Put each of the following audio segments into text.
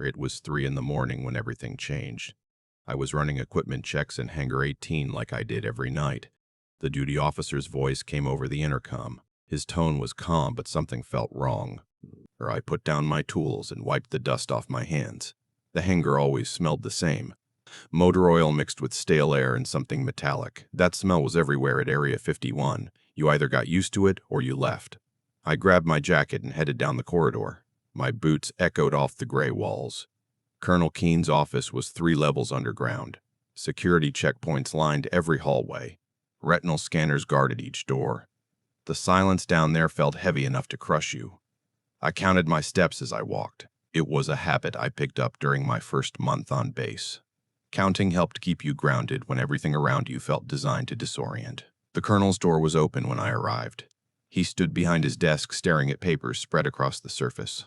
It was 3 in the morning when everything changed. I was running equipment checks in Hangar 18 like I did every night. The duty officer's voice came over the intercom. His tone was calm, but something felt wrong. I put down my tools and wiped the dust off my hands. The hangar always smelled the same. Motor oil mixed with stale air and something metallic. That smell was everywhere at Area 51. You either got used to it or you left. I grabbed my jacket and headed down the corridor. My boots echoed off the gray walls. Colonel Keene's office was 3 levels underground. Security checkpoints lined every hallway. Retinal scanners guarded each door. The silence down there felt heavy enough to crush you. I counted my steps as I walked. It was a habit I picked up during my first month on base. Counting helped keep you grounded when everything around you felt designed to disorient. The colonel's door was open when I arrived. He stood behind his desk staring at papers spread across the surface.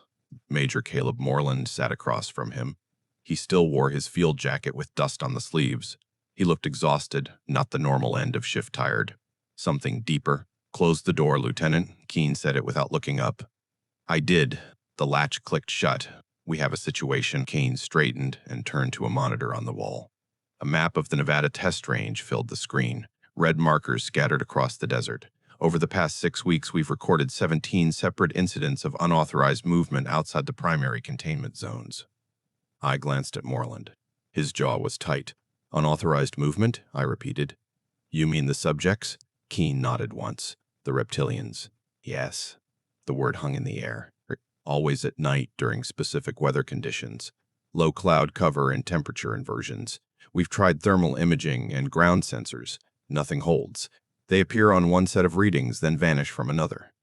Major Caleb Moreland sat across from him. He still wore his field jacket with dust on the sleeves. He looked exhausted, not the normal end of shift tired. Something deeper. "Close the door, Lieutenant," Keene said it without looking up. I did. The latch clicked shut. "We have a situation." Keene straightened and turned to a monitor on the wall. A map of the Nevada test range filled the screen, red markers scattered across the desert. Over the past 6 weeks, we've recorded 17 separate incidents of unauthorized movement outside the primary containment zones. I glanced at Moreland. His jaw was tight. "Unauthorized movement?" I repeated. "You mean the subjects?" Keene nodded once. "The Reptilians." "Yes." The word hung in the air. "Always at night during specific weather conditions. Low cloud cover and temperature inversions. We've tried thermal imaging and ground sensors. Nothing holds. They appear on one set of readings, then vanish from another."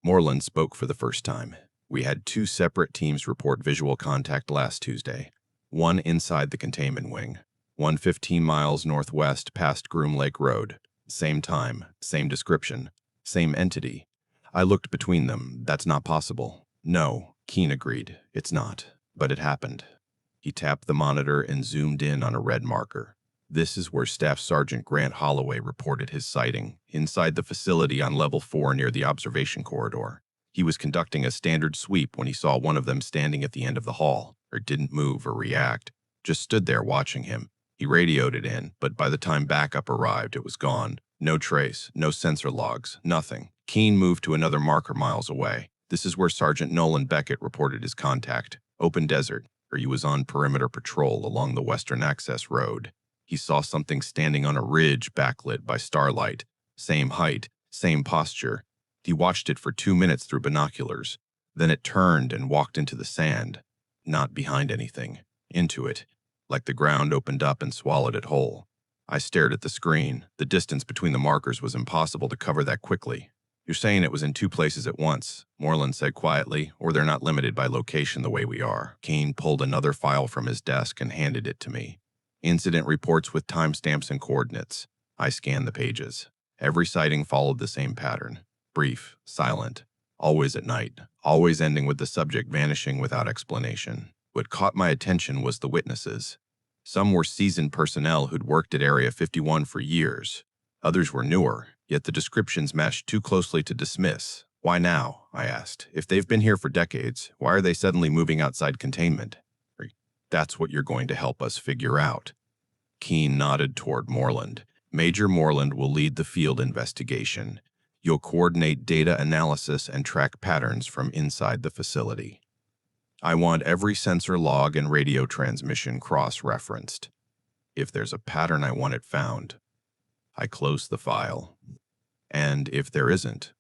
Moreland spoke for the first time. "We had 2 separate teams report visual contact last Tuesday. One inside the containment wing. One 15 miles northwest past Groom Lake Road. Same time, same description, same entity. I looked between them. That's not possible." "No," Keene agreed. "It's not. But it happened." He tapped the monitor and zoomed in on a red marker. "This is where Staff Sergeant Grant Holloway reported his sighting, inside the facility on level 4 near the observation corridor. He was conducting a standard sweep when he saw one of them standing at the end of the hall, didn't move or react, just stood there watching him. He radioed it in, but by the time backup arrived, it was gone. No trace, no sensor logs, nothing." Keene moved to another marker miles away. "This is where Sergeant Nolan Beckett reported his contact. Open desert, he was on perimeter patrol along the western access road. He saw something standing on a ridge backlit by starlight. Same height, same posture. He watched it for 2 minutes through binoculars. Then it turned and walked into the sand. Not behind anything. Into it. Like the ground opened up and swallowed it whole." I stared at the screen. The distance between the markers was impossible to cover that quickly. "You're saying it was in 2 places at once," Moreland said quietly, "or they're not limited by location the way we are." Keene pulled another file from his desk and handed it to me. "Incident reports with timestamps and coordinates." I scanned the pages. Every sighting followed the same pattern. Brief, silent, always at night, always ending with the subject vanishing without explanation. What caught my attention was the witnesses. Some were seasoned personnel who'd worked at Area 51 for years. Others were newer, yet the descriptions matched too closely to dismiss. "Why now?" I asked. "If they've been here for decades, why are they suddenly moving outside containment?" "That's what you're going to help us figure out." Keene nodded toward Moreland. "Major Moreland will lead the field investigation. You'll coordinate data analysis and track patterns from inside the facility. I want every sensor log and radio transmission cross-referenced. If there's a pattern, I want it found." I closed the file. "And if there isn't?"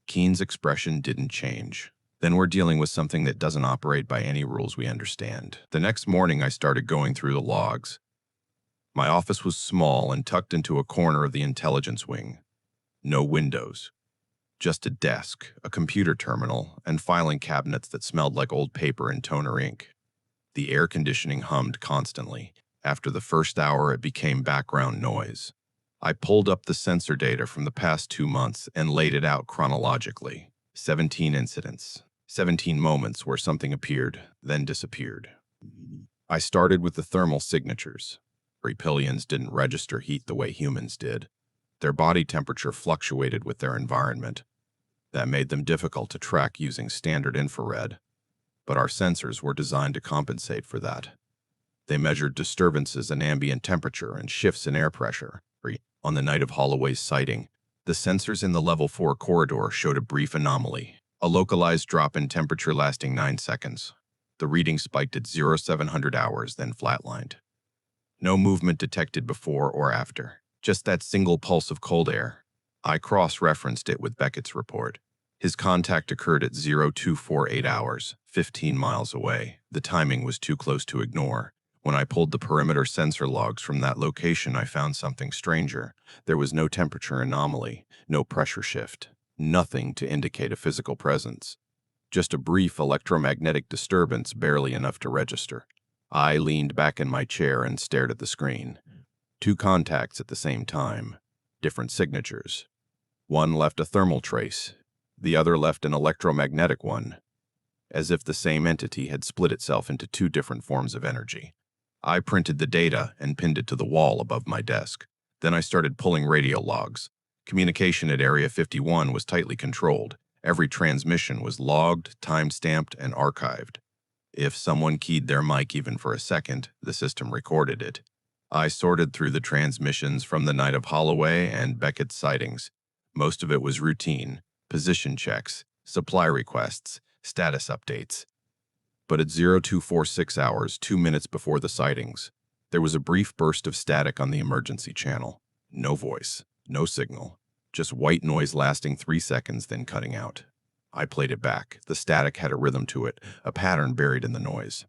Keene's expression didn't change. "Then we're dealing with something that doesn't operate by any rules we understand." The next morning, I started going through the logs. My office was small and tucked into a corner of the intelligence wing. No windows. Just a desk, a computer terminal, and filing cabinets that smelled like old paper and toner ink. The air conditioning hummed constantly. After the first hour, it became background noise. I pulled up the sensor data from the past 2 months and laid it out chronologically. 17 incidents. 17 moments where something appeared, then disappeared. I started with the thermal signatures. Reptilians didn't register heat the way humans did. Their body temperature fluctuated with their environment. That made them difficult to track using standard infrared. but our sensors were designed to compensate for that. They measured disturbances in ambient temperature and shifts in air pressure. On the night of Holloway's sighting, the sensors in the level 4 corridor showed a brief anomaly, a localized drop in temperature lasting 9 seconds. The reading spiked at 0700 hours, then flatlined. No movement detected before or after, just that single pulse of cold air. I cross-referenced it with Beckett's report. His contact occurred at 0248 hours, 15 miles away. The timing was too close to ignore. When I pulled the perimeter sensor logs from that location, I found something stranger. There was no temperature anomaly, no pressure shift, nothing to indicate a physical presence. Just a brief electromagnetic disturbance, barely enough to register. I leaned back in my chair and stared at the screen. 2 contacts at the same time, different signatures. One left a thermal trace, the other left an electromagnetic one, as if the same entity had split itself into 2 different forms of energy. I printed the data and pinned it to the wall above my desk. Then I started pulling radio logs. Communication at Area 51 was tightly controlled. Every transmission was logged, time-stamped, and archived. If someone keyed their mic even for a second, the system recorded it. I sorted through the transmissions from the night of Holloway and Beckett's sightings. Most of it was routine, position checks, supply requests, status updates. But at 0246 hours, 2 minutes before the sightings, there was a brief burst of static on the emergency channel. No voice, no signal, just white noise lasting 3 seconds, then cutting out. I played it back. The static had a rhythm to it, a pattern buried in the noise.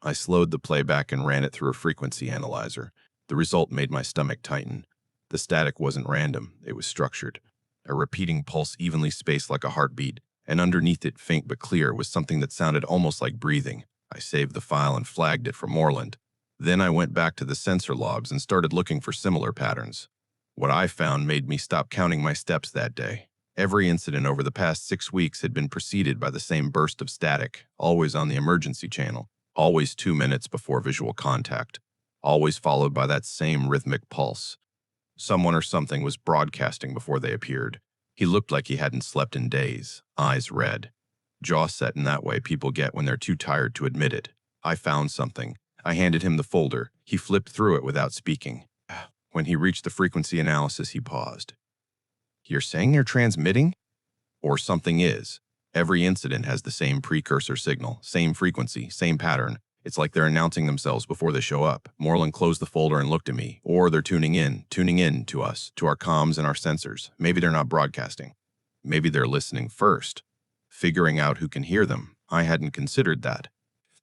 I slowed the playback and ran it through a frequency analyzer. The result made my stomach tighten. The static wasn't random, it was structured. A repeating pulse evenly spaced like a heartbeat, and underneath it, faint but clear, was something that sounded almost like breathing. I saved the file and flagged it for Moreland. Then I went back to the sensor logs and started looking for similar patterns. What I found made me stop counting my steps that day. Every incident over the past 6 weeks had been preceded by the same burst of static, always on the emergency channel, always 2 minutes before visual contact, always followed by that same rhythmic pulse. Someone or something was broadcasting before they appeared. He looked like he hadn't slept in days, eyes red, jaw set in that way people get when they're too tired to admit it. I found something. I handed him the folder. He flipped through it without speaking. When he reached the frequency analysis, he paused. "You're saying they're transmitting?" "Or something is. Every incident has the same precursor signal, same frequency, same pattern. It's like they're announcing themselves before they show up." Moreland closed the folder and looked at me. "Or they're tuning in to us, to our comms and our sensors. Maybe they're not broadcasting. Maybe they're listening first, figuring out who can hear them. I hadn't considered that."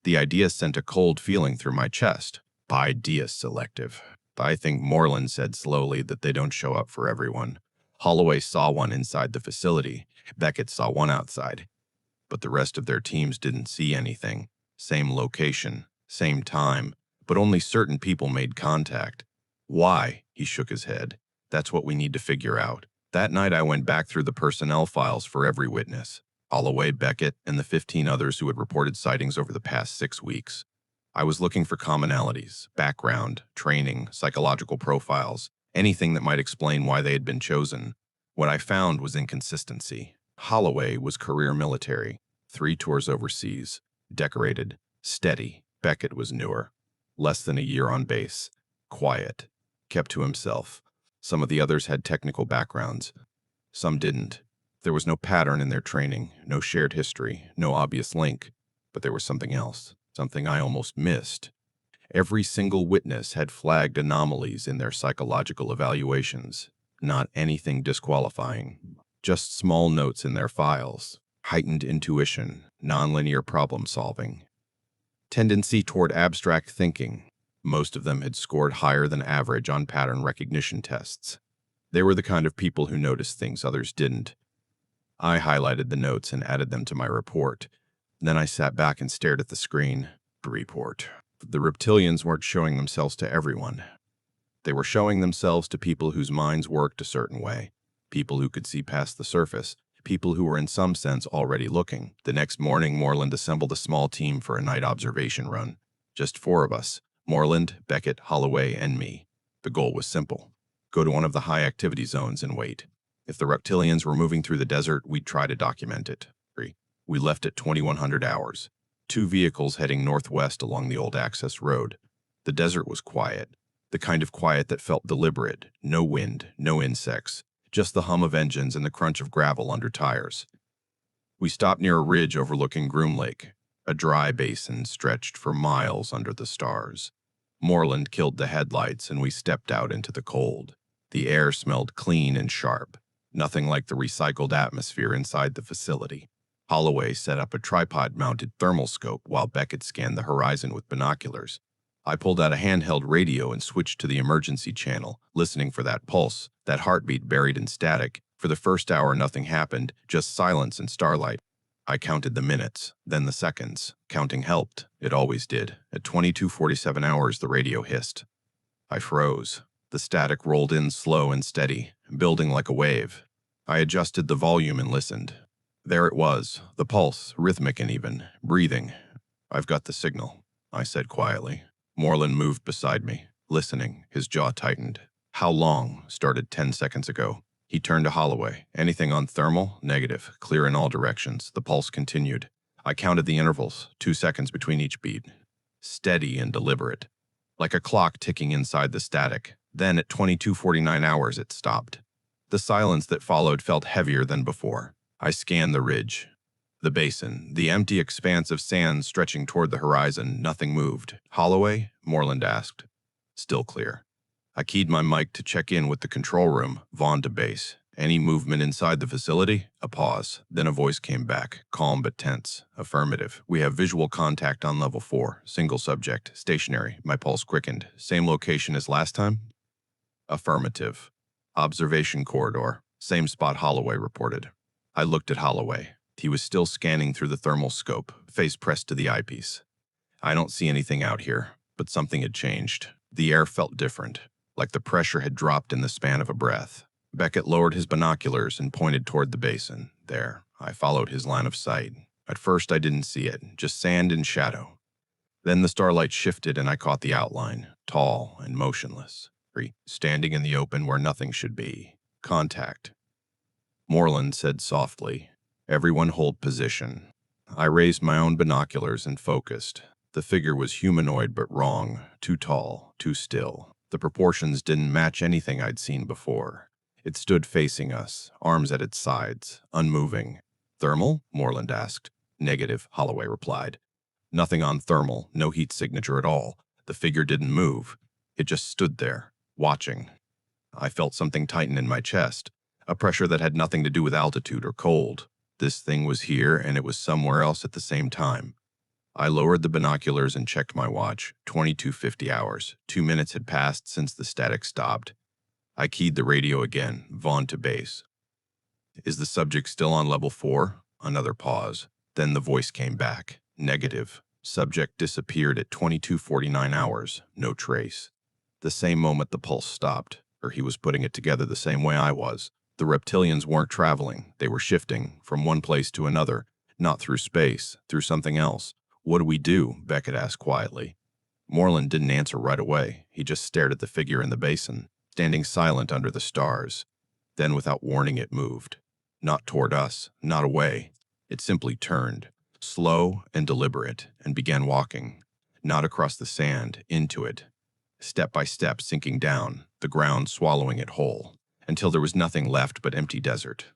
The idea sent a cold feeling through my chest. "Idea selective." "I think," Moreland said slowly, "that they don't show up for everyone. Holloway saw one inside the facility. Beckett saw one outside. But the rest of their teams didn't see anything. Same location, same time, but only certain people made contact. Why?" He shook his head. "That's what we need to figure out." That night I went back through the personnel files for every witness. Holloway, Beckett, and the 15 others who had reported sightings over the past 6 weeks. I was looking for commonalities, background, training, psychological profiles, anything that might explain why they had been chosen. What I found was inconsistency. Holloway was career military, 3 tours overseas, decorated, steady. Beckett was newer, less than a year on base, quiet, kept to himself. Some of the others had technical backgrounds. Some didn't. There was no pattern in their training, no shared history, no obvious link. But there was something else, something I almost missed. Every single witness had flagged anomalies in their psychological evaluations. Not anything disqualifying, just small notes in their files. Heightened intuition, nonlinear problem solving, tendency toward abstract thinking. Most of them had scored higher than average on pattern recognition tests. They were the kind of people who noticed things others didn't. I highlighted the notes and added them to my report. Then I sat back and stared at the screen. Report. The Reptilians weren't showing themselves to everyone. They were showing themselves to people whose minds worked a certain way, people who could see past the surface, people who were in some sense already looking. The next morning, Moreland assembled a small team for a night observation run. Just 4 of us, Moreland, Beckett, Holloway, and me. The goal was simple. Go to one of the high-activity zones and wait. If the Reptilians were moving through the desert, we'd try to document it. We left at 2100 hours. 2 vehicles heading northwest along the old access road. The desert was quiet, the kind of quiet that felt deliberate. No wind, no insects, just the hum of engines and the crunch of gravel under tires. We stopped near a ridge overlooking Groom Lake. A dry basin stretched for miles under the stars. Moreland killed the headlights and we stepped out into the cold. The air smelled clean and sharp, nothing like the recycled atmosphere inside the facility. Holloway set up a tripod-mounted thermal scope while Beckett scanned the horizon with binoculars. I pulled out a handheld radio and switched to the emergency channel, listening for that pulse, that heartbeat buried in static. For the first hour, nothing happened, just silence and starlight. I counted the minutes, then the seconds. Counting helped. It always did. At 22:47 hours, the radio hissed. I froze. The static rolled in slow and steady, building like a wave. I adjusted the volume and listened. There it was, the pulse, rhythmic and even, breathing. "I've got the signal," I said quietly. Moreland moved beside me, listening, his jaw tightened. "How long?" Started 10 seconds ago. He turned to Holloway. "Anything on thermal?" "Negative. Clear in all directions." The pulse continued. I counted the intervals, 2 seconds between each beat. Steady and deliberate, like a clock ticking inside the static. Then at 22:49 hours, it stopped. The silence that followed felt heavier than before. I scanned the ridge, the basin, the empty expanse of sand stretching toward the horizon. Nothing moved. "Holloway?" Moreland asked. "Still clear." I keyed my mic to check in with the control room. "Vaughn to base. Any movement inside the facility?" A pause. Then a voice came back, calm but tense. "Affirmative. We have visual contact on level 4. Single subject. Stationary." My pulse quickened. "Same location as last time?" "Affirmative. Observation corridor. Same spot," Holloway reported. I looked at Holloway. He was still scanning through the thermal scope, face pressed to the eyepiece. "I don't see anything out here," but something had changed. The air felt different, like the pressure had dropped in the span of a breath. Beckett lowered his binoculars and pointed toward the basin. There, I followed his line of sight. At first I didn't see it, just sand and shadow. Then the starlight shifted and I caught the outline, tall and motionless, standing in the open where nothing should be. "Contact," Moreland said softly. "Everyone hold position." I raised my own binoculars and focused. The figure was humanoid but wrong, too tall, too still. The proportions didn't match anything I'd seen before. It stood facing us, arms at its sides, unmoving. "Thermal?" Moreland asked. "Negative," Holloway replied. "Nothing on thermal, no heat signature at all." The figure didn't move. It just stood there, watching. I felt something tighten in my chest, a pressure that had nothing to do with altitude or cold. This thing was here and it was somewhere else at the same time. I lowered the binoculars and checked my watch. 22:50 hours. 2 minutes had passed since the static stopped. I keyed the radio again. "Vaughn to base." "Is the subject still on level 4? Another pause. Then the voice came back. "Negative. Subject disappeared at 22:49 hours. No trace." The same moment the pulse stopped, or he was putting it together the same way I was. The reptilians weren't traveling. They were shifting from one place to another, not through space, through something else. "What do we do?" Beckett asked quietly. Moreland didn't answer right away. He just stared at the figure in the basin, standing silent under the stars. Then, without warning, it moved. Not toward us, not away. It simply turned, slow and deliberate, and began walking. Not across the sand, into it. Step by step, sinking down, the ground swallowing it whole, until there was nothing left but empty desert.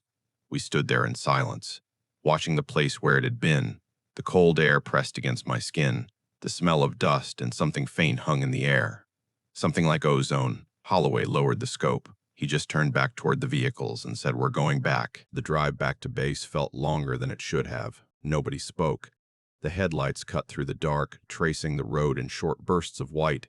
We stood there in silence, watching the place where it had been. The cold air pressed against my skin. The smell of dust and something faint hung in the air. Something like ozone. Holloway lowered the scope. He just turned back toward the vehicles and said, "We're going back." The drive back to base felt longer than it should have. Nobody spoke. The headlights cut through the dark, tracing the road in short bursts of white.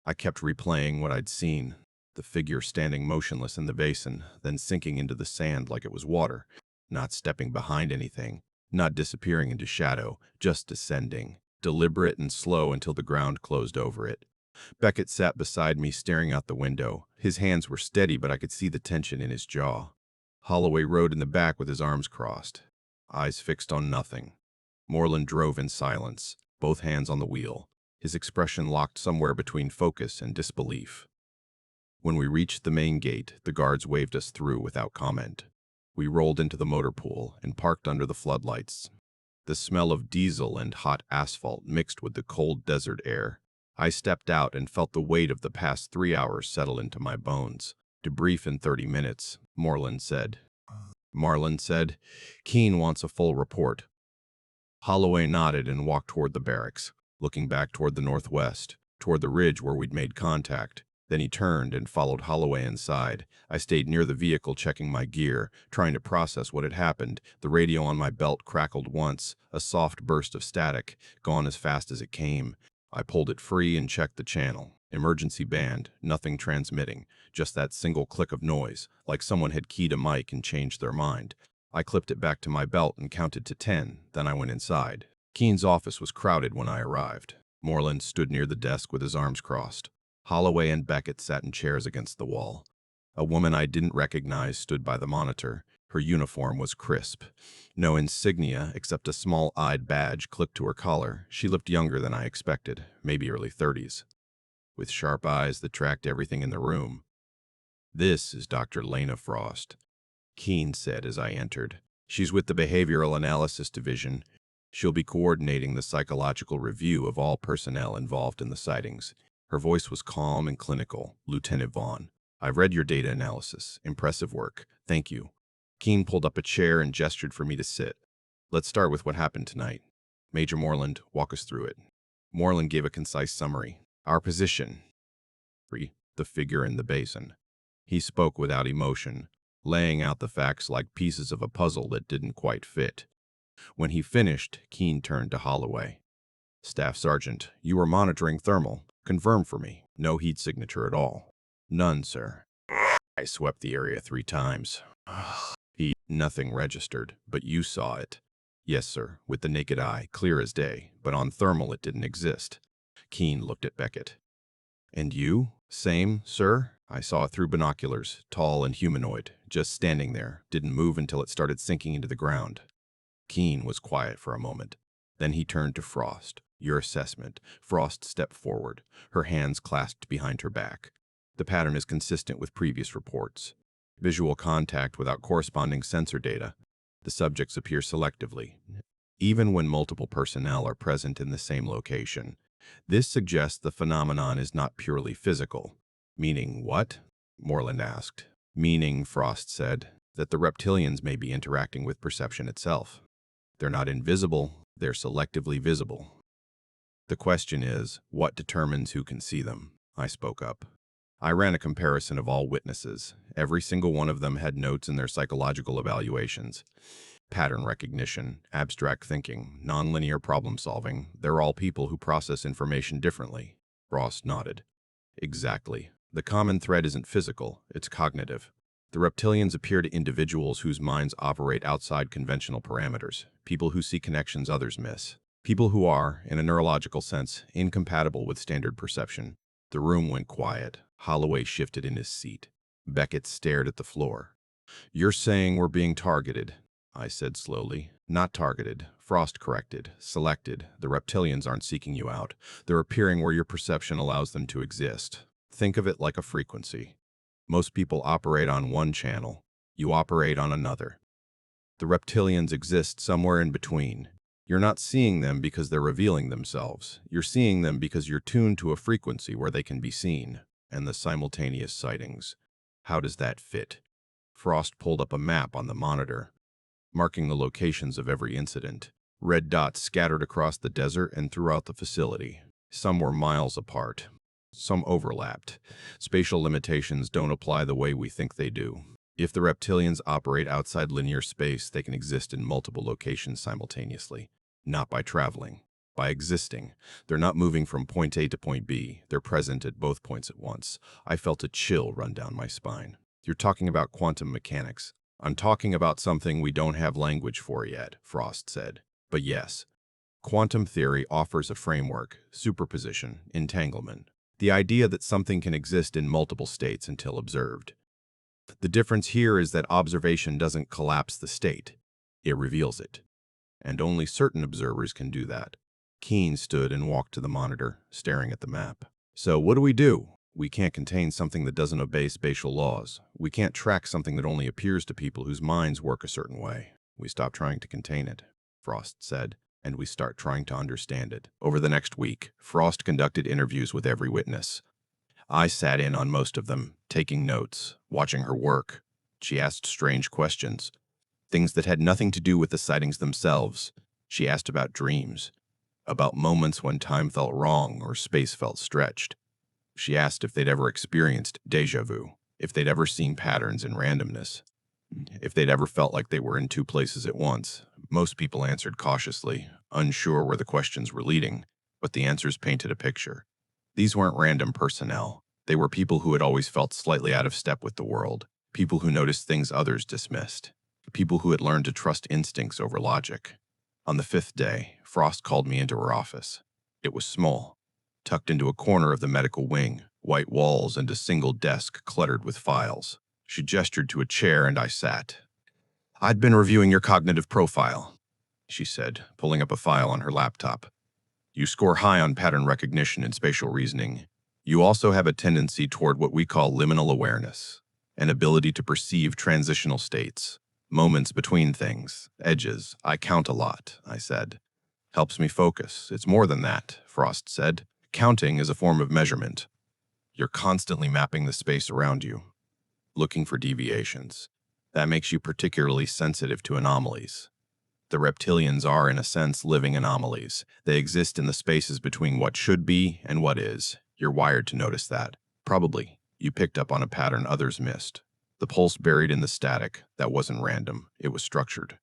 I kept replaying what I'd seen. The figure standing motionless in the basin, then sinking into the sand like it was water. Not stepping behind anything. Not disappearing into shadow. Just descending. Deliberate and slow until the ground closed over it. Beckett sat beside me, staring out the window. His hands were steady, but I could see the tension in his jaw. Holloway rode in the back with his arms crossed, eyes fixed on nothing. Moreland drove in silence, both hands on the wheel, his expression locked somewhere between focus and disbelief. When we reached the main gate, the guards waved us through without comment. We rolled into the motor pool and parked under the floodlights. The smell of diesel and hot asphalt mixed with the cold desert air. I stepped out and felt the weight of the past 3 hours settle into my bones. Debrief in 30 minutes, Marlin said. Keene wants a full report. Holloway nodded and walked toward the barracks, looking back toward the northwest, toward the ridge where we'd made contact. Then he turned and followed Holloway inside. I stayed near the vehicle checking my gear, trying to process what had happened. The radio on my belt crackled once, a soft burst of static, gone as fast as it came. I pulled it free and checked the channel. Emergency band, nothing transmitting, just that single click of noise, like someone had keyed a mic and changed their mind. I clipped it back to my belt and counted to 10, then I went inside. Keene's office was crowded when I arrived. Moreland stood near the desk with his arms crossed. Holloway and Beckett sat in chairs against the wall. A woman I didn't recognize stood by the monitor. Her uniform was crisp. No insignia except a small-eyed badge clipped to her collar. She looked younger than I expected, maybe early 30s, with sharp eyes that tracked everything in the room. "This is Dr. Lena Frost," Keene said as I entered. "She's with the Behavioral Analysis Division. She'll be coordinating the psychological review of all personnel involved in the sightings." Her voice was calm and clinical. "Lieutenant Vaughn, I've read your data analysis. Impressive work. Thank you." Keene pulled up a chair and gestured for me to sit. "Let's start with what happened tonight. Major Moreland, walk us through it." Moreland gave a concise summary. "Our position. The figure in the basin." He spoke without emotion, laying out the facts like pieces of a puzzle that didn't quite fit. When he finished, Keene turned to Holloway. "Staff Sergeant, you were monitoring thermal. Confirm for me. No heat signature at all." "None, sir. I swept the area 3 times. Nothing registered, but you saw it." "Yes, sir, with the naked eye, clear as day, but on thermal it didn't exist." Keene looked at Beckett. "And you? Same, sir?" "I saw it through binoculars, tall and humanoid, just standing there, didn't move until it started sinking into the ground." Keene was quiet for a moment. Then he turned to Frost. "Your assessment." Frost stepped forward, her hands clasped behind her back. "The pattern is consistent with previous reports. Visual contact without corresponding sensor data. The subjects appear selectively, even when multiple personnel are present in the same location. This suggests the phenomenon is not purely physical." "Meaning what?" Moreland asked. "Meaning," Frost said, "that the reptilians may be interacting with perception itself. They're not invisible, they're selectively visible. The question is, what determines who can see them?" I spoke up. "I ran a comparison of all witnesses. Every single one of them had notes in their psychological evaluations. Pattern recognition, abstract thinking, nonlinear problem solving. They're all people who process information differently." Frost nodded. "Exactly. The common thread isn't physical, it's cognitive. The reptilians appear to individuals whose minds operate outside conventional parameters, people who see connections others miss. People who are, in a neurological sense, incompatible with standard perception." The room went quiet. Holloway shifted in his seat. Beckett stared at the floor. "You're saying we're being targeted," I said slowly. "Not targeted," Frost corrected. "Selected. The reptilians aren't seeking you out. They're appearing where your perception allows them to exist. Think of it like a frequency. Most people operate on one channel. You operate on another. The reptilians exist somewhere in between. You're not seeing them because they're revealing themselves. You're seeing them because you're tuned to a frequency where they can be seen. And the simultaneous sightings. How does that fit?" Frost pulled up a map on the monitor, marking the locations of every incident. Red dots scattered across the desert and throughout the facility. Some were miles apart. Some overlapped. Spatial limitations don't apply the way we think they do. If the reptilians operate outside linear space, they can exist in multiple locations simultaneously. Not by traveling, by existing. They're not moving from point A to point B. They're present at both points at once. I felt a chill run down my spine. "You're talking about quantum mechanics." "I'm talking about something we don't have language for yet," Frost said. "But yes, quantum theory offers a framework, superposition, entanglement. The idea that something can exist in multiple states until observed. The difference here is that observation doesn't collapse the state. It reveals it. And only certain observers can do that." Keene stood and walked to the monitor, staring at the map. "So what do we do? We can't contain something that doesn't obey spatial laws. We can't track something that only appears to people whose minds work a certain way. We stop trying to contain it," Frost said. and we start trying to understand it. Over the next week, Frost conducted interviews with every witness. I sat in on most of them, taking notes, watching her work. She asked strange questions, things that had nothing to do with the sightings themselves. She asked about dreams, about moments when time felt wrong or space felt stretched. She asked if they'd ever experienced déjà vu, if they'd ever seen patterns in randomness, if they'd ever felt like they were in two places at once. Most people answered cautiously, unsure where the questions were leading, but the answers painted a picture. These weren't random personnel. They were people who had always felt slightly out of step with the world, people who noticed things others dismissed, people who had learned to trust instincts over logic. On the fifth day, Frost called me into her office. It was small, tucked into a corner of the medical wing, white walls and a single desk cluttered with files. She gestured to a chair and I sat. "I'd been reviewing your cognitive profile," she said, pulling up a file on her laptop. "You score high on pattern recognition and spatial reasoning. You also have a tendency toward what we call liminal awareness, an ability to perceive transitional states, moments between things, edges. I count a lot," I said. "Helps me focus. It's more than that," Frost said. "Counting is a form of measurement. You're constantly mapping the space around you, looking for deviations. That makes you particularly sensitive to anomalies. The reptilians are, in a sense, living anomalies. They exist in the spaces between what should be and what is. You're wired to notice that. Probably, you picked up on a pattern others missed. The pulse buried in the static, that wasn't random, it was structured.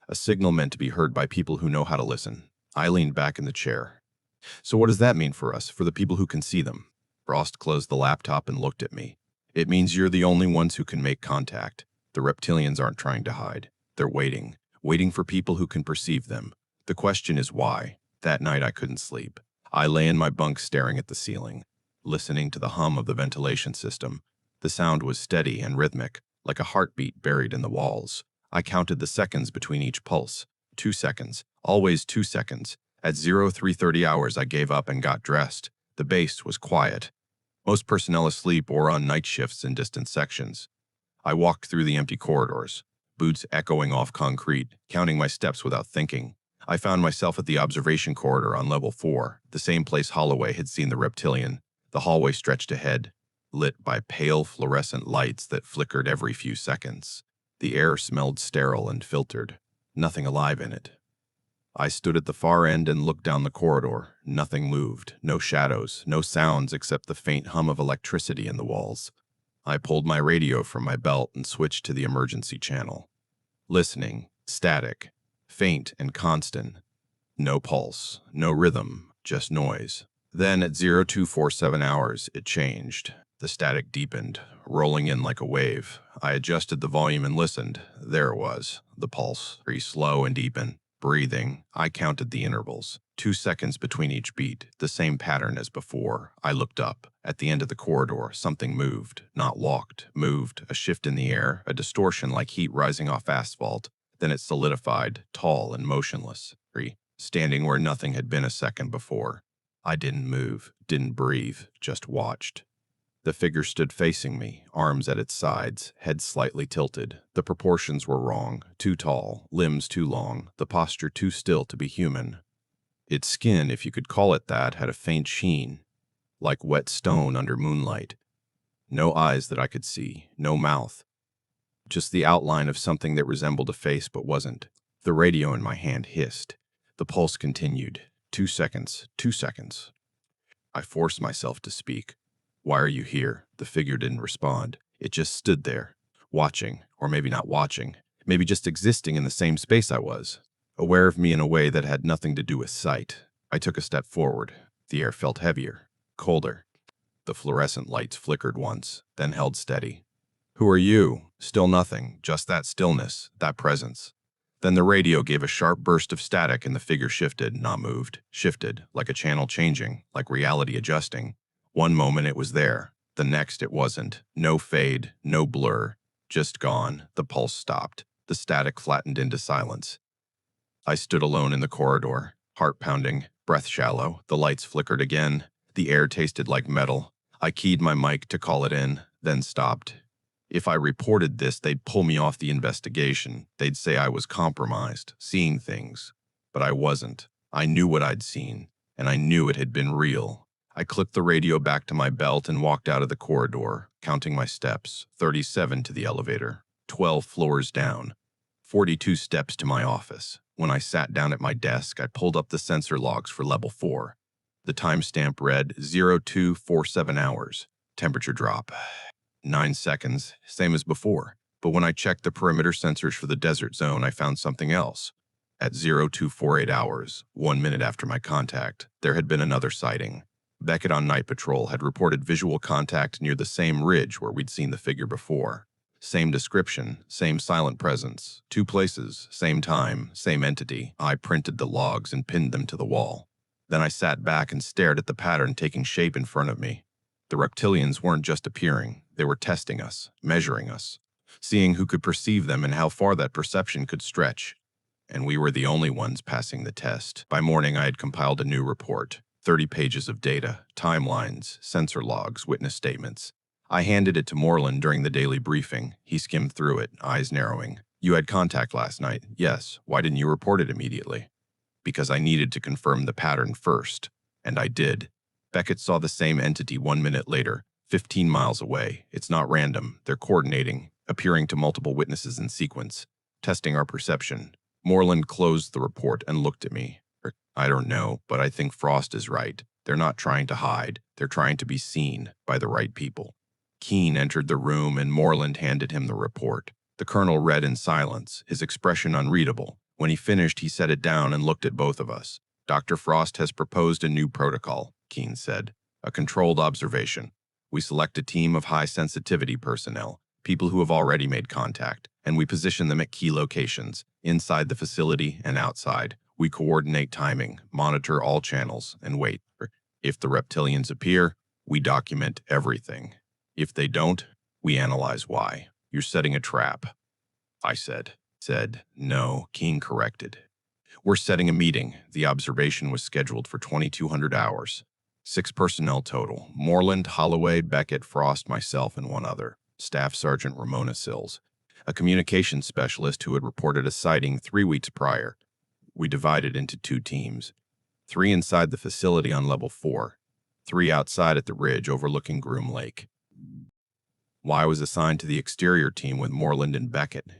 A signal meant to be heard by people who know how to listen. I leaned back in the chair. "So what does that mean for us, for the people who can see them?" Frost closed the laptop and looked at me. "It means you're the only ones who can make contact. The reptilians aren't trying to hide. They're waiting for people who can perceive them. The question is why." That night I couldn't sleep. I lay in my bunk staring at the ceiling, listening to the hum of the ventilation system. The sound was steady and rhythmic, like a heartbeat buried in the walls. I counted the seconds between each pulse. 2 seconds, always 2 seconds. At 0330 hours I gave up and got dressed. The base was quiet. Most personnel asleep or on night shifts in distant sections. I walked through the empty corridors, boots echoing off concrete, counting my steps without thinking. I found myself at the observation corridor on level 4, the same place Holloway had seen the reptilian. The hallway stretched ahead, lit by pale fluorescent lights that flickered every few seconds. The air smelled sterile and filtered, nothing alive in it. I stood at the far end and looked down the corridor. Nothing moved, no shadows, no sounds except the faint hum of electricity in the walls. I pulled my radio from my belt and switched to the emergency channel. Listening, static, faint and constant. No pulse, no rhythm, just noise. Then at 0247 hours, it changed. The static deepened, rolling in like a wave. I adjusted the volume and listened. There it was, the pulse, very slow and even. Breathing, I counted the intervals. 2 seconds between each beat, the same pattern as before. I looked up. At the end of the corridor, something moved. Not walked, moved. A shift in the air, a distortion like heat rising off asphalt. Then it solidified, tall and motionless, standing where nothing had been a second before. I didn't move, didn't breathe, just watched. The figure stood facing me, arms at its sides, head slightly tilted. The proportions were wrong, too tall, limbs too long, the posture too still to be human. Its skin, if you could call it that, had a faint sheen, like wet stone under moonlight. No eyes that I could see, no mouth. Just the outline of something that resembled a face but wasn't. The radio in my hand hissed. The pulse continued. 2 seconds, 2 seconds. I forced myself to speak. "Why are you here?" The figure didn't respond. It just stood there, watching, or maybe not watching, maybe just existing in the same space I was, aware of me in a way that had nothing to do with sight. I took a step forward. The air felt heavier, colder. The fluorescent lights flickered once, then held steady. "Who are you?" Still nothing, just that stillness, that presence. Then the radio gave a sharp burst of static and the figure shifted, not moved, shifted, like a channel changing, like reality adjusting. One moment it was there, the next it wasn't. No fade, no blur, just gone. The pulse stopped. The static flattened into silence. I stood alone in the corridor, heart pounding, breath shallow. The lights flickered again. The air tasted like metal. I keyed my mic to call it in, then stopped. If I reported this, they'd pull me off the investigation. They'd say I was compromised, seeing things. But I wasn't. I knew what I'd seen, and I knew it had been real. I clicked the radio back to my belt and walked out of the corridor, counting my steps, 37 to the elevator, 12 floors down, 42 steps to my office. When I sat down at my desk, I pulled up the sensor logs for level 4. The timestamp read 0247 hours. Temperature drop, 9 seconds, same as before. But when I checked the perimeter sensors for the desert zone, I found something else. At 0248 hours, 1 minute after my contact, there had been another sighting. Beckett on night patrol had reported visual contact near the same ridge where we'd seen the figure before. Same description, same silent presence, 2 places, same time, same entity. I printed the logs and pinned them to the wall. Then I sat back and stared at the pattern taking shape in front of me. The reptilians weren't just appearing, they were testing us, measuring us, seeing who could perceive them and how far that perception could stretch. And we were the only ones passing the test. By morning, I had compiled a new report, 30 pages of data, timelines, sensor logs, witness statements. I handed it to Moreland during the daily briefing. He skimmed through it, eyes narrowing. "You had contact last night." "Yes." "Why didn't you report it immediately?" "Because I needed to confirm the pattern first." And I did. Beckett saw the same entity 1 minute later, 15 miles away. It's not random. They're coordinating, appearing to multiple witnesses in sequence, testing our perception. Moreland closed the report and looked at me. "I don't know, but I think Frost is right. They're not trying to hide. They're trying to be seen by the right people." Keene entered the room and Moreland handed him the report. The colonel read in silence, his expression unreadable. When he finished, he set it down and looked at both of us. "Dr. Frost has proposed a new protocol," Keene said. "A controlled observation. We select a team of high-sensitivity personnel, people who have already made contact, and we position them at key locations, inside the facility and outside. We coordinate timing, monitor all channels, and wait. If the reptilians appear, we document everything. If they don't, we analyze why. You're setting a trap," I said. "No," Keene corrected. "We're setting a meeting. The observation was scheduled for 2200 hours. 6 personnel total: Moreland, Holloway, Beckett, Frost, myself, and 1 other. Staff Sergeant Ramona Sills, a communications specialist who had reported a sighting 3 weeks prior. We divided into 2 teams. 3 inside the facility on level 4, 3 outside at the ridge overlooking Groom Lake. I was assigned to the exterior team with Moreland and Beckett.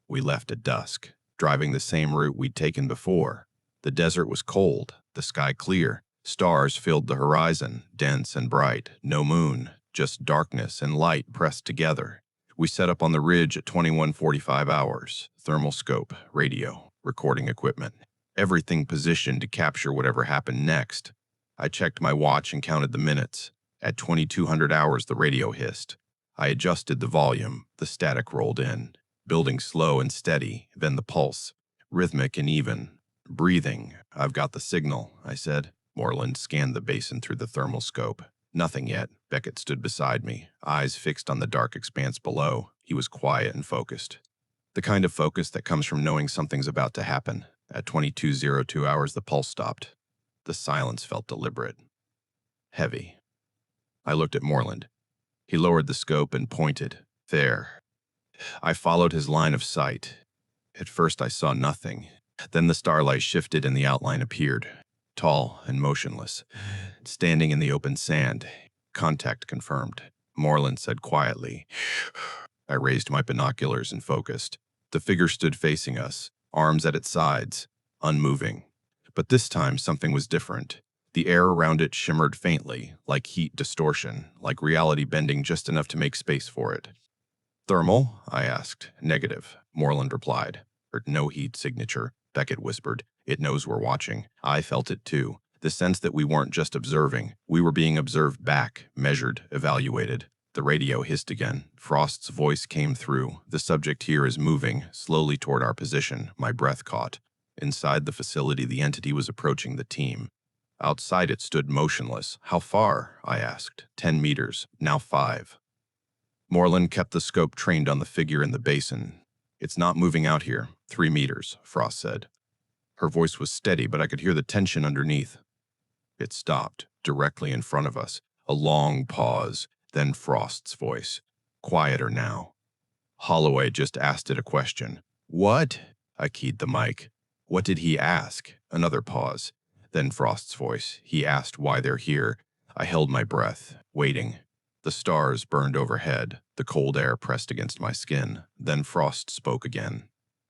We left at dusk, driving the same route we'd taken before. The desert was cold, the sky clear. Stars filled the horizon, dense and bright. No moon, just darkness and light pressed together. We set up on the ridge at 2145 hours. Thermal scope, radio, recording equipment. Everything positioned to capture whatever happened next. I checked my watch and counted the minutes. At 2200 hours, the radio hissed. I adjusted the volume. The static rolled in, building slow and steady, then the pulse, rhythmic and even. "Breathing. I've got the signal," I said. Moreland scanned the basin through the thermal scope. "Nothing yet." Beckett stood beside me, eyes fixed on the dark expanse below. He was quiet and focused. The kind of focus that comes from knowing something's about to happen. At 2202 hours, the pulse stopped. The silence felt deliberate, heavy. I looked at Moreland. He lowered the scope and pointed. "There." I followed his line of sight. At first I saw nothing. Then the starlight shifted and the outline appeared. Tall and motionless, standing in the open sand. "Contact confirmed," Moreland said quietly. I raised my binoculars and focused. The figure stood facing us, arms at its sides, unmoving. But this time something was different. The air around it shimmered faintly, like heat distortion, like reality bending just enough to make space for it. "Thermal?" I asked. "Negative," Moreland replied. "No heat signature," Beckett whispered. "It knows we're watching." I felt it too. The sense that we weren't just observing. We were being observed back, measured, evaluated. The radio hissed again. Frost's voice came through. "The subject here is moving, slowly toward our position." My breath caught. Inside the facility, the entity was approaching the team. Outside it stood motionless. "How far?" I asked. 10 meters, now 5. Moreland kept the scope trained on the figure in the basin. "It's not moving out here. 3 meters, Frost said. Her voice was steady, but I could hear the tension underneath. It stopped, directly in front of us. A long pause, then Frost's voice. Quieter now. "Holloway just asked it a question." "What?" I keyed the mic. What did he ask? Another pause. Then Frost's voice. He asked why they're here. I held my breath, waiting. The stars burned overhead. The cold air pressed against my skin. Then Frost spoke again.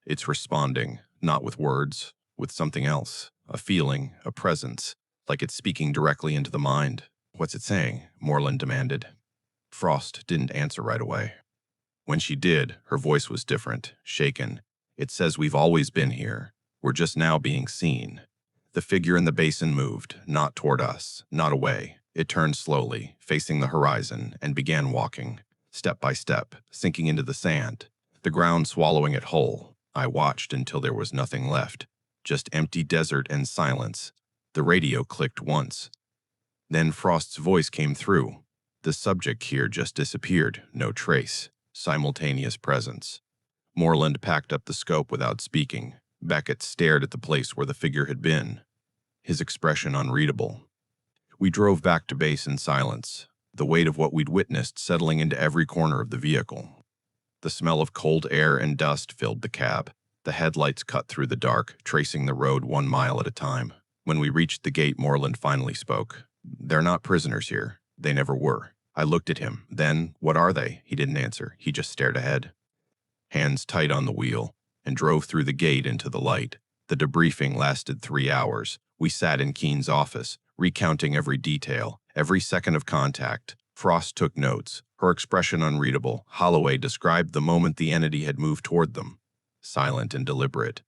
It's responding, not with words, with something else. A feeling, a presence, like it's speaking directly into the mind. What's it saying? Moreland demanded. Frost didn't answer right away. When she did, her voice was different, shaken. It says we've always been here. We're just now being seen. The figure in the basin moved, not toward us, not away. It turned slowly, facing the horizon, and began walking, step by step, sinking into the sand, the ground swallowing it whole. I watched until there was nothing left, just empty desert and silence. The radio clicked once. Then Frost's voice came through. The subject here just disappeared, no trace. Simultaneous presence. Moreland packed up the scope without speaking. Beckett stared at the place where the figure had been, his expression unreadable. We drove back to base in silence, the weight of what we'd witnessed settling into every corner of the vehicle. The smell of cold air and dust filled the cab. The headlights cut through the dark, tracing the road 1 mile at a time. When we reached the gate, Moreland finally spoke. They're not prisoners here. They never were. I looked at him. Then, what are they? He didn't answer. He just stared ahead, hands tight on the wheel, and drove through the gate into the light. The debriefing lasted 3 hours. We sat in Keen's office, recounting every detail, every second of contact. Frost took notes, her expression unreadable. Holloway described the moment the entity had moved toward them, silent and deliberate,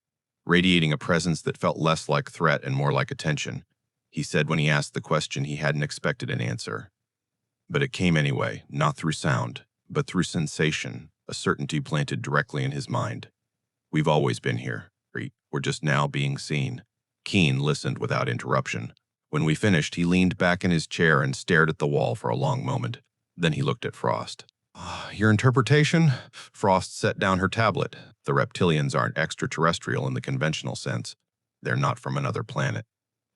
radiating a presence that felt less like threat and more like attention. He said when he asked the question he hadn't expected an answer. But it came anyway, not through sound, but through sensation, a certainty planted directly in his mind. We've always been here. We're just now being seen. Keen listened without interruption. When we finished, he leaned back in his chair and stared at the wall for a long moment. Then he looked at Frost. Your interpretation? Frost set down her tablet. The Reptilians aren't extraterrestrial in the conventional sense. They're not from another planet.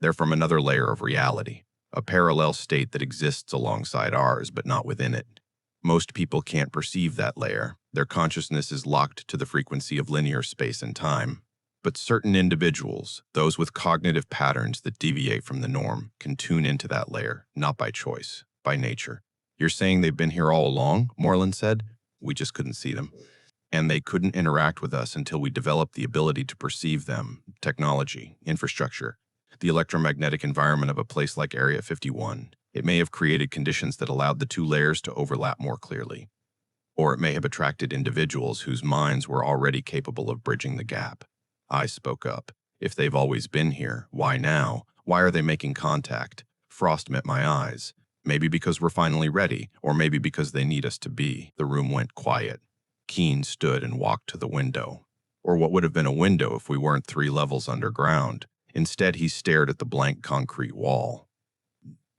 They're from another layer of reality. A parallel state that exists alongside ours, but not within it. Most people can't perceive that layer. Their consciousness is locked to the frequency of linear space and time. But certain individuals, those with cognitive patterns that deviate from the norm, can tune into that layer, not by choice, by nature. You're saying they've been here all along? Moreland said. We just couldn't see them. And they couldn't interact with us until we developed the ability to perceive them. Technology, infrastructure, the electromagnetic environment of a place like Area 51. It may have created conditions that allowed the two layers to overlap more clearly. Or it may have attracted individuals whose minds were already capable of bridging the gap. I spoke up. If they've always been here, why now? Why are they making contact? Frost met my eyes. Maybe because we're finally ready, or maybe because they need us to be. The room went quiet. Keen stood and walked to the window. Or what would have been a window if we weren't 3 levels underground. Instead, he stared at the blank concrete wall.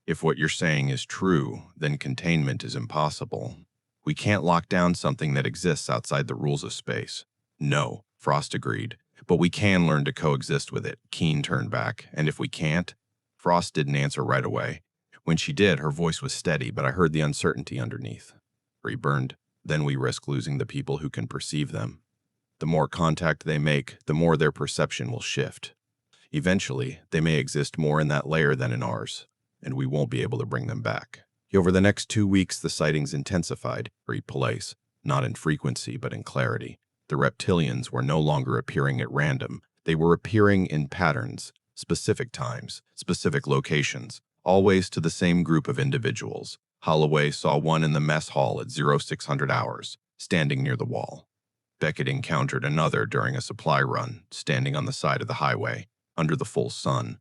If what you're saying is true, then containment is impossible. We can't lock down something that exists outside the rules of space. No, Frost agreed, but we can learn to coexist with it. Keen turned back, and if we can't? Frost didn't answer right away. When she did, her voice was steady, but I heard the uncertainty underneath. Reburned, then we risk losing the people who can perceive them. The more contact they make, the more their perception will shift. Eventually, they may exist more in that layer than in ours, and we won't be able to bring them back. Over the next 2 weeks, the sightings intensified, Police, not in frequency, but in clarity. The Reptilians were no longer appearing at random. They were appearing in patterns, specific times, specific locations, always to the same group of individuals. Holloway saw one in the mess hall at 0600 hours, standing near the wall. Beckett encountered another during a supply run, standing on the side of the highway, under the full sun.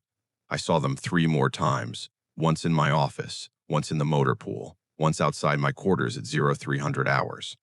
I saw them 3 more times, once in my office, once in the motor pool, once outside my quarters at 0300 hours.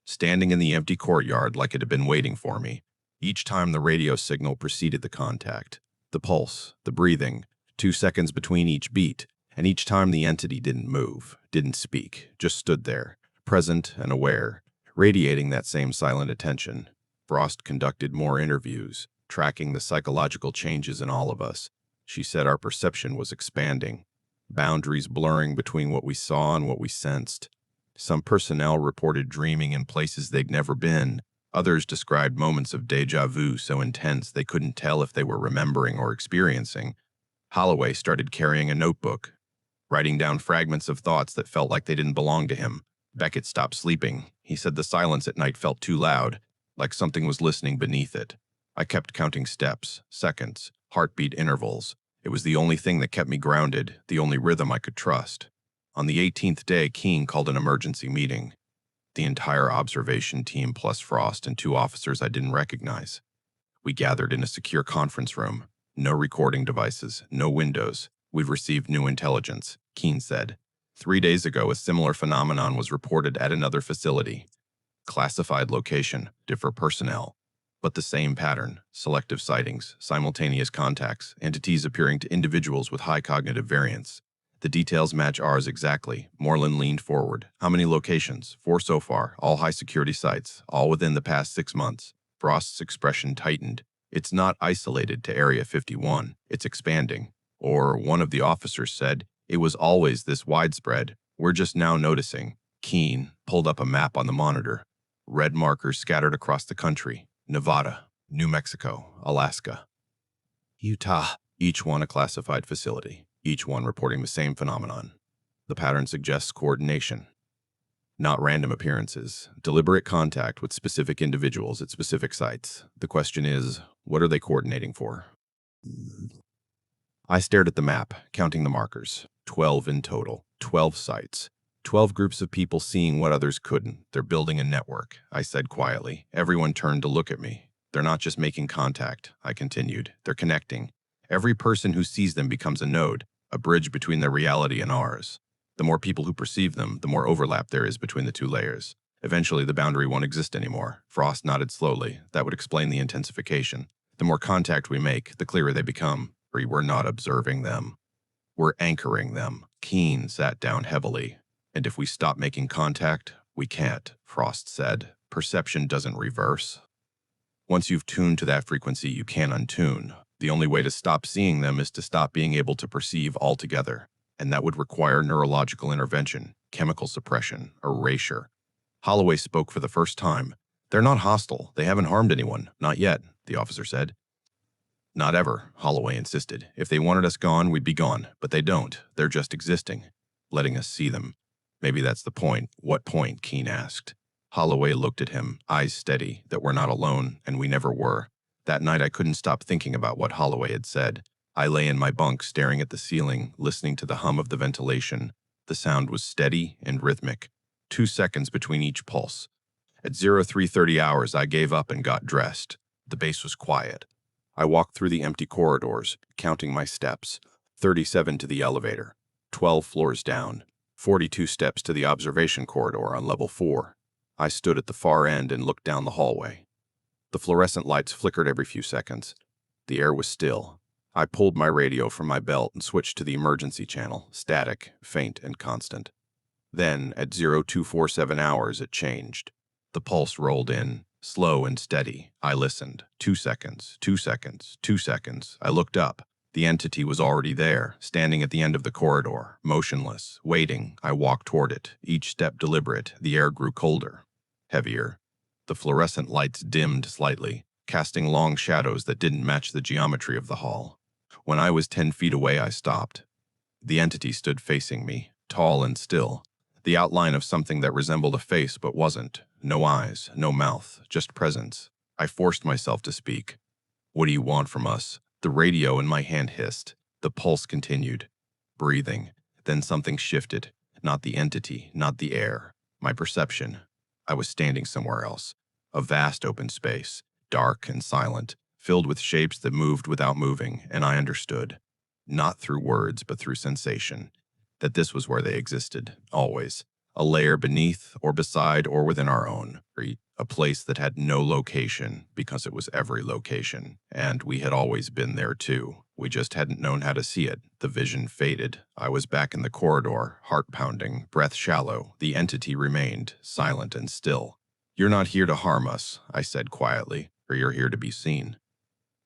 Standing in the empty courtyard like it had been waiting for me. Each time the radio signal preceded the contact. The pulse, the breathing, 2 seconds between each beat, and each time the entity didn't move, didn't speak, just stood there, present and aware, radiating that same silent attention. Frost conducted more interviews, tracking the psychological changes in all of us. She said our perception was expanding, boundaries blurring between what we saw and what we sensed. Some personnel reported dreaming in places they'd never been, Others described moments of déjà vu so intense they couldn't tell if they were remembering or experiencing. Holloway started carrying a notebook, writing down fragments of thoughts that felt like they didn't belong to him. Beckett stopped sleeping. He said the silence at night felt too loud, like something was listening beneath it. I kept counting steps, seconds, heartbeat intervals. It was the only thing that kept me grounded, the only rhythm I could trust. On the 18th day, Keene called an emergency meeting. The entire observation team plus Frost and 2 officers I didn't recognize. We gathered in a secure conference room. No recording devices, no windows. We've received new intelligence, Keene said. 3 days ago, a similar phenomenon was reported at another facility. Classified location, different personnel. But the same pattern, selective sightings, simultaneous contacts, entities appearing to individuals with high cognitive variance. The details match ours exactly. Moreland leaned forward. How many locations? 4 so far, all high-security sites, all within the past 6 months. Frost's expression tightened. It's not isolated to Area 51. It's expanding. Or, one of the officers said, it was always this widespread. We're just now noticing. Keene pulled up a map on the monitor. Red markers scattered across the country. Nevada, New Mexico, Alaska, Utah. Each one a classified facility. Each one reporting the same phenomenon. The pattern suggests coordination. Not random appearances, deliberate contact with specific individuals at specific sites. The question is, what are they coordinating for? I stared at the map, counting the markers. 12 in total, 12 sites. 12 groups of people seeing what others couldn't. They're building a network, I said quietly. Everyone turned to look at me. They're not just making contact, I continued. They're connecting. Every person who sees them becomes a node, a bridge between their reality and ours. The more people who perceive them, the more overlap there is between the 2 layers. Eventually, the boundary won't exist anymore. Frost nodded slowly. That would explain the intensification. The more contact we make, the clearer they become. We're not observing them. We're anchoring them. Keene sat down heavily. And if we stop making contact, we can't, Frost said. Perception doesn't reverse. Once you've tuned to that frequency, you can't untune. The only way to stop seeing them is to stop being able to perceive altogether. And that would require neurological intervention, chemical suppression, erasure. Holloway spoke for the first time. They're not hostile. They haven't harmed anyone. Not yet, the officer said. Not ever, Holloway insisted. If they wanted us gone, we'd be gone. But they don't. They're just existing, letting us see them. Maybe that's the point. What point? Keene asked. Holloway looked at him, eyes steady, that we're not alone, and we never were. That night I couldn't stop thinking about what Holloway had said. I lay in my bunk staring at the ceiling, listening to the hum of the ventilation. The sound was steady and rhythmic, 2 seconds between each pulse. At 0330 hours, I gave up and got dressed. The base was quiet. I walked through the empty corridors, counting my steps. 37 to the elevator, 12 floors down, 42 steps to the observation corridor on level 4. I stood at the far end and looked down the hallway. The fluorescent lights flickered every few seconds. The air was still. I pulled my radio from my belt and switched to the emergency channel, static, faint, and constant. Then, at 0247 hours, it changed. The pulse rolled in, slow and steady. I listened. 2 seconds, 2 seconds, 2 seconds. I looked up. The entity was already there, standing at the end of the corridor, motionless, waiting. I walked toward it, each step deliberate. The air grew colder, heavier. The fluorescent lights dimmed slightly, casting long shadows that didn't match the geometry of the hall. When I was 10 feet away, I stopped. The entity stood facing me, tall and still, the outline of something that resembled a face but wasn't. No eyes, no mouth, just presence. I forced myself to speak. "What do you want from us?" The radio in my hand hissed. The pulse continued. Breathing. Then something shifted. Not the entity, not the air. My perception. I was standing somewhere else. A vast open space, dark and silent, filled with shapes that moved without moving, and I understood. Not through words, but through sensation. That this was where they existed, always. A layer beneath, or beside, or within our own. A place that had no location, because it was every location. And we had always been there too. We just hadn't known how to see it. The vision faded. I was back in the corridor, heart pounding, breath shallow. The entity remained, silent and still. "You're not here to harm us," I said quietly, "or you're here to be seen."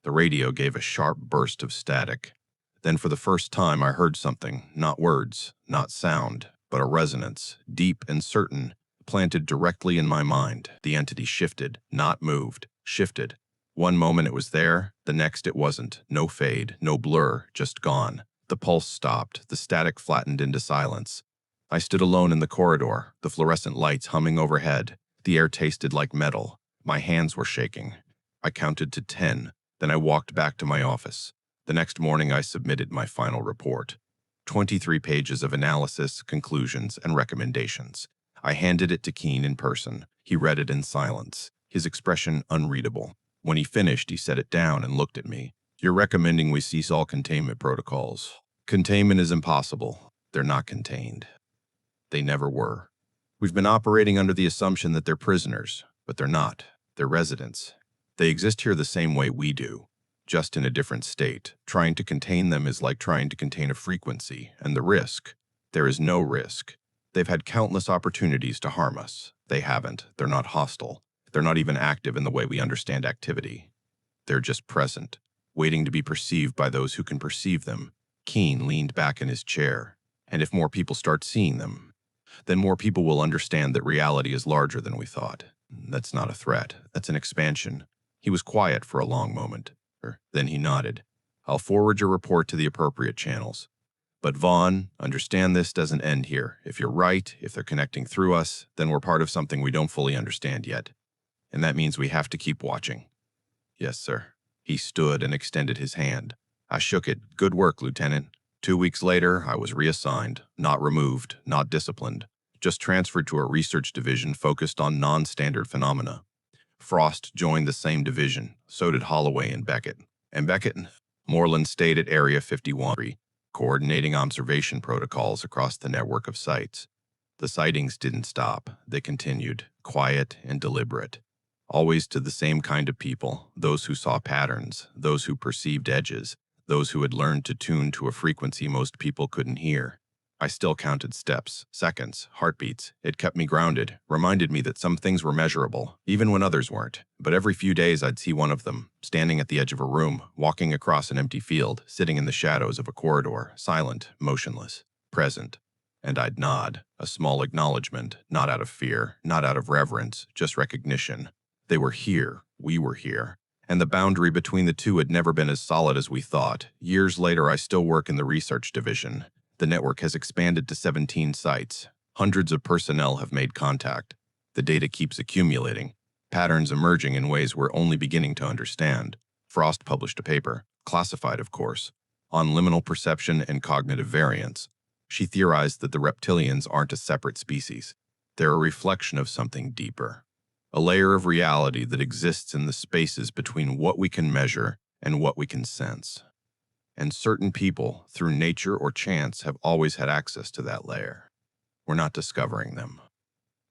The radio gave a sharp burst of static. Then for the first time I heard something, not words, not sound, but a resonance, deep and certain, planted directly in my mind. The entity shifted, not moved, shifted. One moment it was there, the next it wasn't. No fade, no blur, just gone. The pulse stopped, the static flattened into silence. I stood alone in the corridor, the fluorescent lights humming overhead. The air tasted like metal. My hands were shaking. I counted to 10, then I walked back to my office. The next morning I submitted my final report. 23 pages of analysis, conclusions, and recommendations. I handed it to Keene in person. He read it in silence, his expression unreadable. When he finished, he set it down and looked at me. "You're recommending we cease all containment protocols. Containment is impossible. They're not contained. They never were. We've been operating under the assumption that they're prisoners, but they're not. They're residents. They exist here the same way we do, just in a different state. Trying to contain them is like trying to contain a frequency, and the risk. There is no risk. They've had countless opportunities to harm us. They haven't. They're not hostile. They're not even active in the way we understand activity. They're just present, waiting to be perceived by those who can perceive them." Keene leaned back in his chair. "And if more people start seeing them, then more people will understand that reality is larger than we thought. That's not a threat. That's an expansion." He was quiet for a long moment. Then he nodded. "I'll forward your report to the appropriate channels. But Vaughn, understand this doesn't end here. If you're right, if they're connecting through us, then we're part of something we don't fully understand yet. And that means we have to keep watching." "Yes, sir." He stood and extended his hand. I shook it. "Good work, Lieutenant." 2 weeks later, I was reassigned, not removed, not disciplined, just transferred to a research division focused on non-standard phenomena. Frost joined the same division, so did Holloway and Beckett. Moreland stayed at Area 51, coordinating observation protocols across the network of sites. The sightings didn't stop. They continued, quiet and deliberate. Always to the same kind of people, those who saw patterns, those who perceived edges, those who had learned to tune to a frequency most people couldn't hear. I still counted steps, seconds, heartbeats. It kept me grounded, reminded me that some things were measurable, even when others weren't. But every few days I'd see one of them, standing at the edge of a room, walking across an empty field, sitting in the shadows of a corridor, silent, motionless, present. And I'd nod, a small acknowledgement, not out of fear, not out of reverence, just recognition. They were here, we were here. And the boundary between the two had never been as solid as we thought. Years later, I still work in the research division. The network has expanded to 17 sites. Hundreds of personnel have made contact. The data keeps accumulating, patterns emerging in ways we're only beginning to understand. Frost published a paper, classified of course, on liminal perception and cognitive variance. She theorized that the reptilians aren't a separate species. They're a reflection of something deeper. A layer of reality that exists in the spaces between what we can measure and what we can sense. And certain people, through nature or chance, have always had access to that layer. We're not discovering them.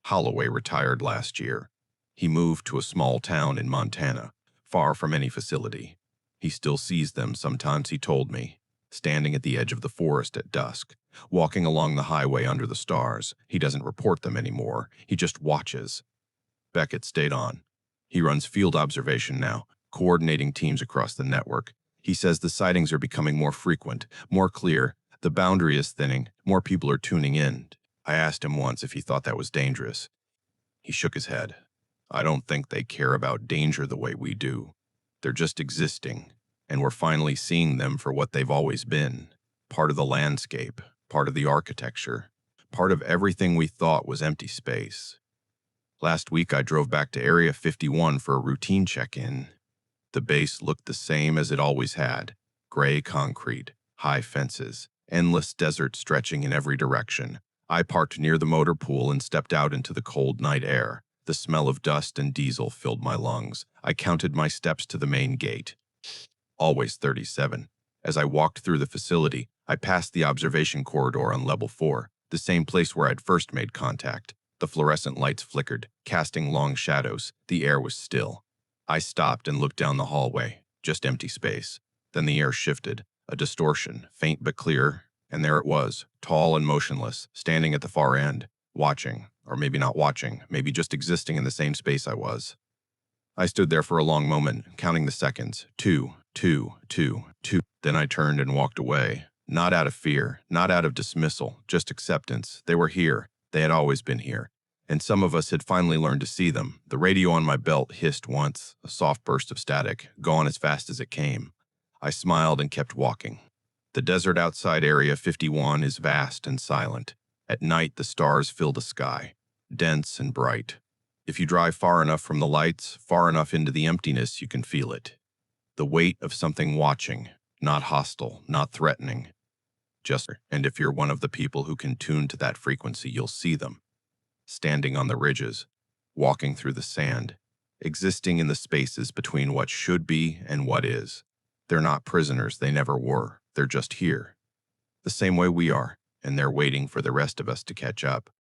Holloway retired last year. He moved to a small town in Montana, far from any facility. He still sees them sometimes, he told me, standing at the edge of the forest at dusk, walking along the highway under the stars. He doesn't report them anymore. He just watches. Beckett stayed on. He runs field observation now, coordinating teams across the network. He says the sightings are becoming more frequent, more clear. The boundary is thinning. More people are tuning in. I asked him once if he thought that was dangerous. He shook his head. "I don't think they care about danger the way we do. They're just existing, and we're finally seeing them for what they've always been. Part of the landscape, part of the architecture, part of everything we thought was empty space." Last week, I drove back to Area 51 for a routine check-in. The base looked the same as it always had. Gray concrete, high fences, endless desert stretching in every direction. I parked near the motor pool and stepped out into the cold night air. The smell of dust and diesel filled my lungs. I counted my steps to the main gate. Always 37. As I walked through the facility, I passed the observation corridor on level 4, the same place where I'd first made contact. The fluorescent lights flickered, casting long shadows. The air was still. I stopped and looked down the hallway, just empty space. Then the air shifted, a distortion, faint but clear, and there it was, tall and motionless, standing at the far end, watching, or maybe not watching, maybe just existing in the same space I was. I stood there for a long moment, counting the seconds. 2, 2, 2, 2. Then I turned and walked away. Not out of fear, not out of dismissal, just acceptance. They were here. They had always been here. and some of us had finally learned to see them. The radio on my belt hissed once, a soft burst of static, gone as fast as it came. I smiled and kept walking. The desert outside Area 51 is vast and silent. At night, the stars fill the sky, dense and bright. If you drive far enough from the lights, far enough into the emptiness, you can feel it. The weight of something watching, not hostile, not threatening. And if you're one of the people who can tune to that frequency, you'll see them. Standing on the ridges, walking through the sand, existing in the spaces between what should be and what is. They're not prisoners, they never were. They're just here. The same way we are, and they're waiting for the rest of us to catch up.